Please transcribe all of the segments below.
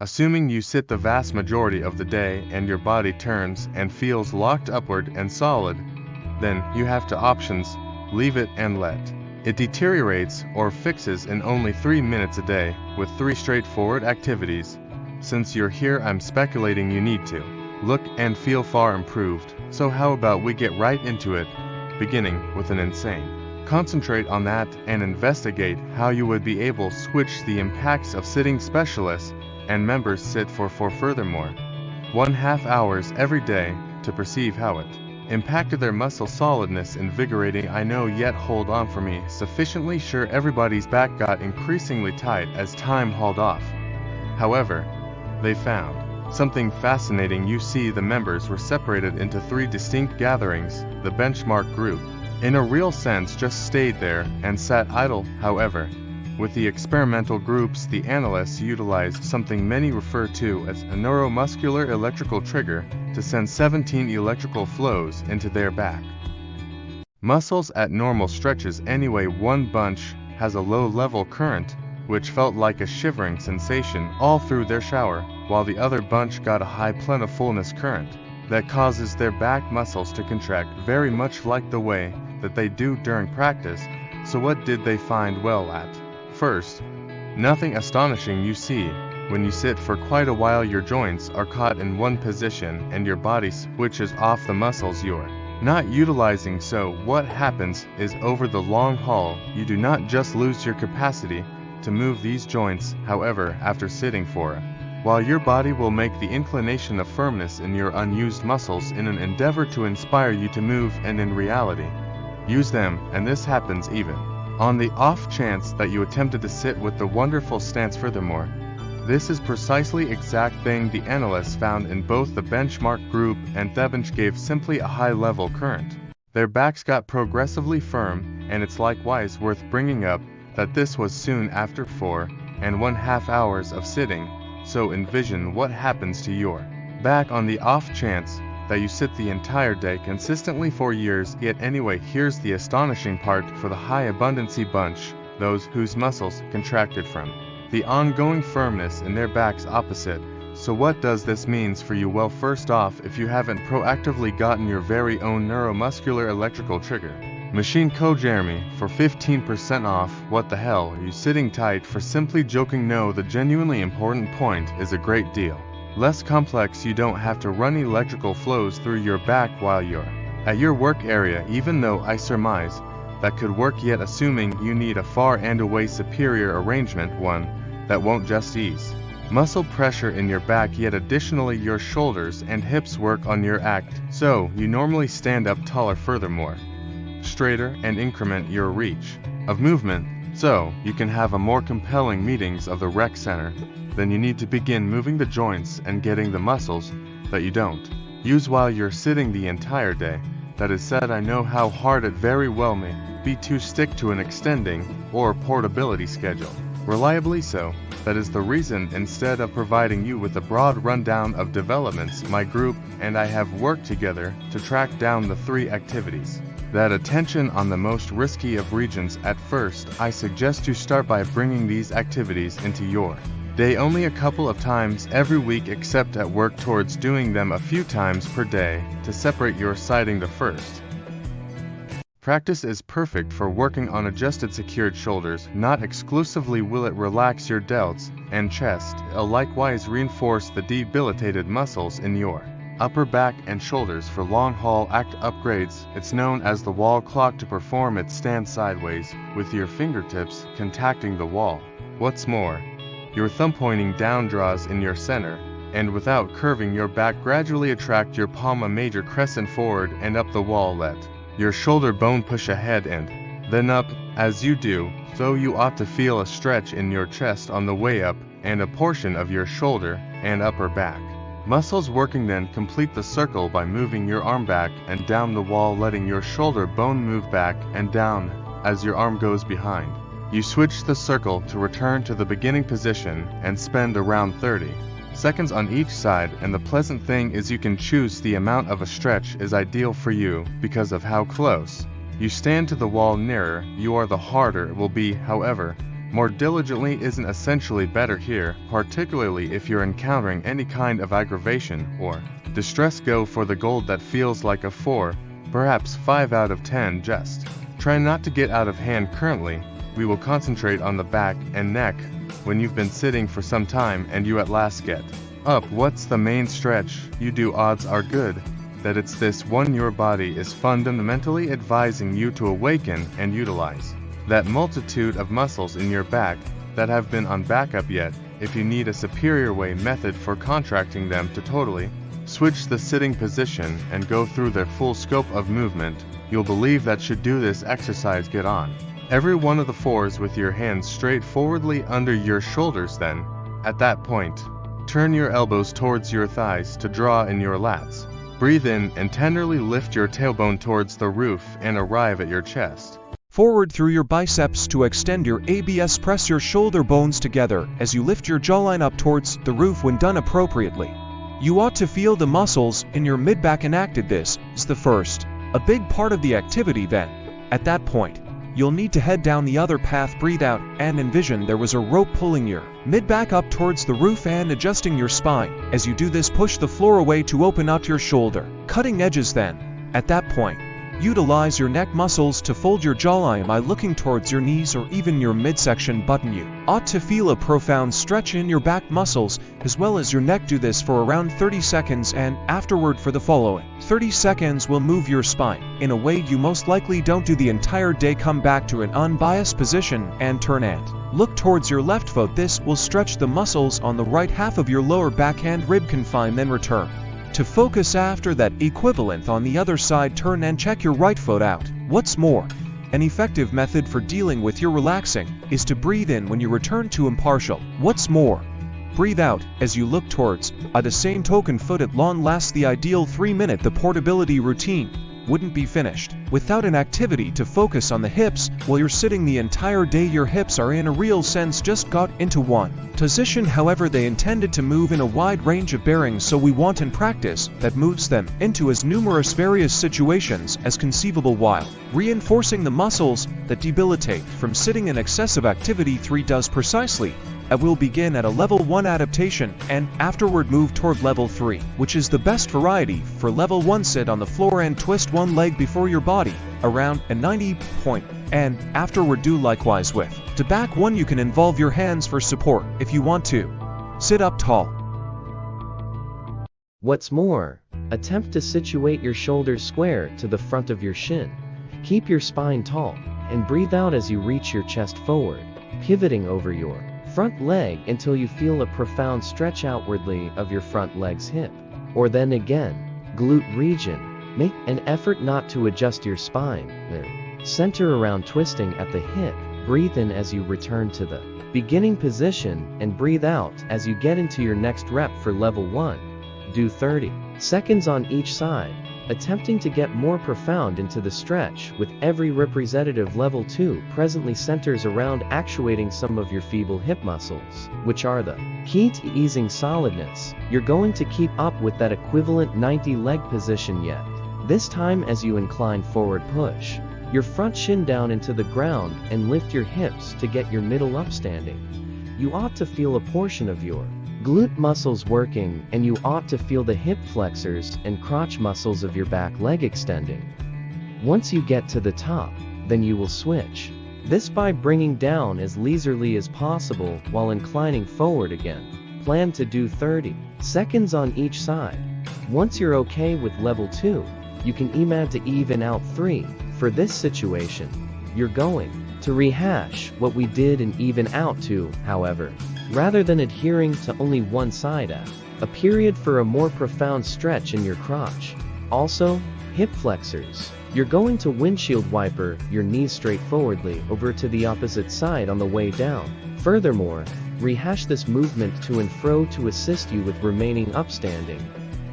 Assuming you sit the vast majority of the day and your body turns and feels locked upward and solid, then you have two options: leave it and let it deteriorates, or fixes in only 3 minutes a day with 3 straightforward activities. Since you're here, I'm speculating you need to look and feel far improved, so how about we get right into it, beginning with an insane. Concentrate on that and investigate how you would be able to switch the impacts of sitting specialists and members sit for furthermore 1/2 hours every day to perceive how it impacted their muscle solidness. Invigorating, I know, yet hold on for me. Sufficiently sure everybody's back got increasingly tight as time hauled off. However, they found something fascinating. You see, the members were separated into 3 distinct gatherings. The benchmark group, in a real sense, just stayed there and sat idle. However, with the experimental groups, the analysts utilized something many refer to as a neuromuscular electrical trigger to send 17 electrical flows into their back muscles at normal stretches. Anyway, one bunch has a low-level current, which felt like a shivering sensation all through their shower, while the other bunch got a high plentifulness current that causes their back muscles to contract very much like the way that they do during practice. So what did they find? Well, at first, nothing astonishing. You see, when you sit for quite a while, your joints are caught in one position and your body switches off the muscles you're not utilizing. So what happens is, over the long haul, you do not just lose your capacity to move these joints. However, after sitting for a while, your body will make the inclination of firmness in your unused muscles in an endeavor to inspire you to move and, in reality, use them. And this happens even on the off chance that you attempted to sit with the wonderful stance. Furthermore, this is precisely exact thing the analysts found in both the benchmark group and the bench gave simply a high-level current. Their backs got progressively firm, and it's likewise worth bringing up that this was soon after 4.5 hours of sitting. So envision what happens to your back on the off chance that you sit the entire day consistently for years. Yet anyway, here's the astonishing part for the high abundancy bunch, those whose muscles contracted from the ongoing firmness in their backs opposite. So what does this mean for you? Well, first off, if you haven't proactively gotten your very own neuromuscular electrical trigger machine, code Jeremy for 15% off. What the hell are you sitting tight for? Simply joking. No, the genuinely important point is a great deal less complex. You don't have to run electrical flows through your back while you're at your work area, even though I surmise that could work, yet assuming you need a far and away superior arrangement, one that won't just ease muscle pressure in your back, yet additionally your shoulders and hips work on your act, so you normally stand up taller, furthermore straighter, and increment your reach of movement, so you can have a more compelling meetings of the rec center. Then you need to begin moving the joints and getting the muscles that you don't use while you're sitting the entire day. That is said, I know how hard it very well may be to stick to an extending or portability schedule reliably, so that is the reason, instead of providing you with a broad rundown of developments, my group and I have worked together to track down the 3 activities that attention on the most risky of regions. At first, I suggest to start by bringing these activities into your day only a couple of times every week, except at work, towards doing them a few times per day to separate your sighting. The first practice is perfect for working on adjusted secured shoulders. Not exclusively will it relax your delts and chest, it'll likewise reinforce the debilitated muscles in your upper back and shoulders for long haul act upgrades. It's known as the wall clock. To perform it, stand sideways with your fingertips contacting the wall. What's more, your thumb pointing down draws in your center, and without curving your back, gradually attract your palm a major crescent forward and up the wall. Let your shoulder bone push ahead and then up. As you do so, you ought to feel a stretch in your chest on the way up and a portion of your shoulder and upper back muscles working. Then complete the circle by moving your arm back and down the wall, letting your shoulder bone move back and down as your arm goes behind. You switch the circle to return to the beginning position and spend around 30 seconds on each side, and the pleasant thing is you can choose the amount of a stretch is ideal for you because of how close you stand to the wall. Nearer you are, the harder it will be. However, More diligently isn't essentially better here, particularly if you're encountering any kind of aggravation or distress. Go for the gold that feels like a 4, perhaps 5 out of 10. Just try not to get out of hand currently. We will concentrate on the back and neck when you've been sitting for some time and you at last get up. What's the main stretch you do? Odds are good that it's this one. Your body is fundamentally advising you to awaken and utilize that multitude of muscles in your back that have been on backup yet. If you need a superior way method for contracting them to totally switch the sitting position and go through their full scope of movement, you'll believe that should do this exercise. Get on every one of the 4s with your hands straight forwardly under your shoulders. Then, at that point, turn your elbows towards your thighs to draw in your lats. Breathe in and tenderly lift your tailbone towards the roof and arrive at your chest. Forward through your biceps to extend your abs. Press your shoulder bones together as you lift your jawline up towards the roof. When done appropriately, you ought to feel the muscles in your mid-back enacted. This is the first, a big part of the activity. Then, at that point, you'll need to head down the other path. Breathe out and envision there was a rope pulling your mid-back up towards the roof and adjusting your spine. As you do this, push the floor away to open up your shoulder cutting edges. Then, at that point, utilize your neck muscles to fold your jawline by looking towards your knees or even your midsection button. You ought to feel a profound stretch in your back muscles as well as your neck. Do this for around 30 seconds and afterward for the following 30 seconds will move your spine in a way you most likely don't do the entire day. Come back to an unbiased position and turn and look towards your left foot. This will stretch the muscles on the right half of your lower back and rib confine. Then return to focus after that equivalent on the other side. Turn and check your right foot out. What's more, an effective method for dealing with your relaxing is to breathe in when you return to impartial. What's more, breathe out as you look towards, by the same token, foot at long last. The ideal 3-minute the portability routine wouldn't be finished without an activity to focus on the hips while you're sitting the entire day. Your hips are in a real sense just got into one position. However, they intended to move in a wide range of bearings, so we want in practice that moves them into as numerous various situations as conceivable while reinforcing the muscles that debilitate from sitting in excessive activity. 3 does precisely. I will begin at a level 1 adaptation and afterward move toward level 3, which is the best variety. For level 1, sit on the floor and twist one leg before your body around a 90 point, and afterward do likewise with the back 1. You can involve your hands for support if you want to. Sit up tall. What's more, attempt to situate your shoulders square to the front of your shin. Keep your spine tall and breathe out as you reach your chest forward, pivoting over your front leg until you feel a profound stretch outwardly of your front leg's hip, or then again, glute region. Make an effort not to adjust your spine. Then, center around twisting at the hip. Breathe in as you return to the beginning position and breathe out as you get into your next rep. For level 1, do 30 seconds on each side, attempting to get more profound into the stretch with every representative. Level 2 presently centers around actuating some of your feeble hip muscles, which are the key to easing solidness. You're going to keep up with that equivalent 90 leg position yet. This time, as you incline forward, push your front shin down into the ground and lift your hips to get your middle upstanding. You ought to feel a portion of your glute muscles working, and you ought to feel the hip flexors and crotch muscles of your back leg extending. Once you get to the top, then you will switch this by bringing down as leisurely as possible while inclining forward again. Plan to do 30 seconds on each side. Once you're okay with level 2, you can add to even out 3. For this situation, you're going to rehash what we did in even out 2, however, rather than adhering to only one side at a period for a more profound stretch in your crotch. Also, hip flexors. You're going to windshield wiper your knees straightforwardly over to the opposite side on the way down. Furthermore, rehash this movement to and fro to assist you with remaining upstanding,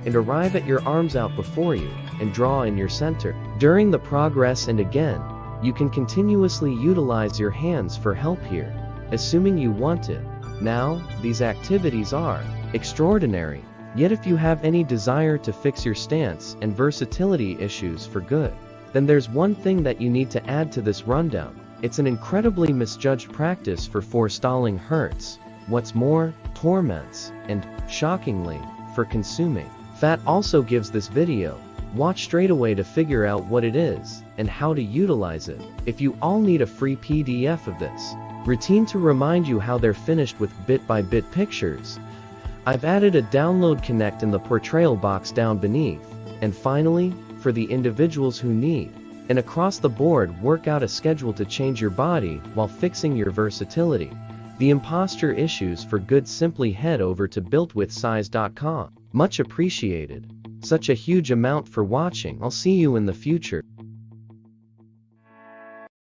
and arrive at your arms out before you and draw in your center during the progress. And again, you can continuously utilize your hands for help here, assuming you want it. Now, these activities are extraordinary, yet if you have any desire to fix your stance and versatility issues for good, then there's one thing that you need to add to this rundown. It's an incredibly misjudged practice for forestalling hurts, what's more, torments, and, shockingly, for consuming fat. Also gives this video. Watch straight away to figure out what it is, and how to utilize it. If you all need a free PDF of this routine to remind you how they're finished with bit-by-bit pictures, I've added a download connect in the portrayal box down beneath. And finally, for the individuals who need an across-the-board workout a schedule to change your body while fixing your versatility, the imposter issues for good, simply head over to builtwithsize.com. Much appreciated. Such a huge amount for watching. I'll see you in the future.